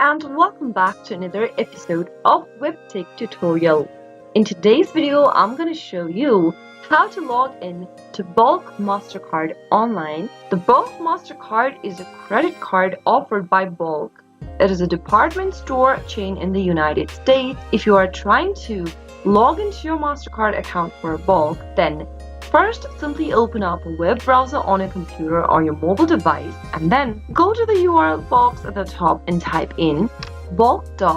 and welcome back to another episode of Webtech Tutorial. In today's video, I'm going to show you how to log in to Belk Mastercard online. The Belk Mastercard is a credit card offered by Belk. It is a department store chain in the United States. If you are trying to log into your Mastercard account for Belk, then first, simply open up a web browser on your computer or your mobile device and then go to the URL box at the top and type in belk.syf.com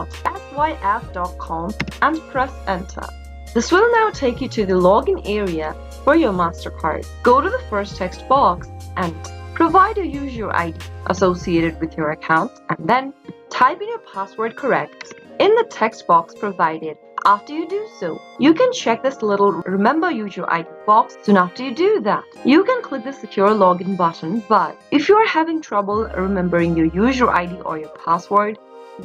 and press enter. This will now take you to the login area for your Mastercard. Go to the first text box and provide a user ID associated with your account and then type in your password correct in the text box provided. After you do so, you can check this little Remember User ID box. Soon after you do that, you can click the Secure Login button. But if you are having trouble remembering your user ID or your password,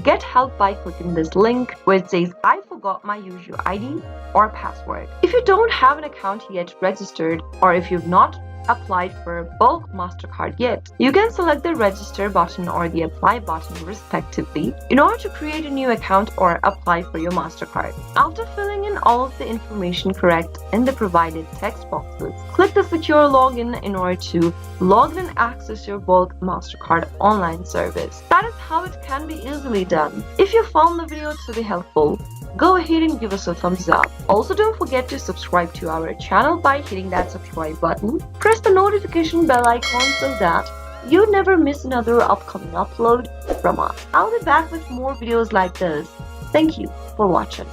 get help by clicking this link where it says I forgot my user ID or password. If you don't have an account yet registered, or if you've not applied for Belk Mastercard yet, you can select the register button or the apply button respectively in order to create a new account or apply for your Mastercard. After filling in all of the information correct in the provided text boxes, click the secure login in order to log in and access your Belk Mastercard online service. That is how it can be easily done. If you found the video to be helpful, go ahead and give us a thumbs up. Also, don't forget to subscribe to our channel by hitting that subscribe button. Press the notification bell icon so that you never miss another upcoming upload from us. I'll be back with more videos like this. Thank you for watching.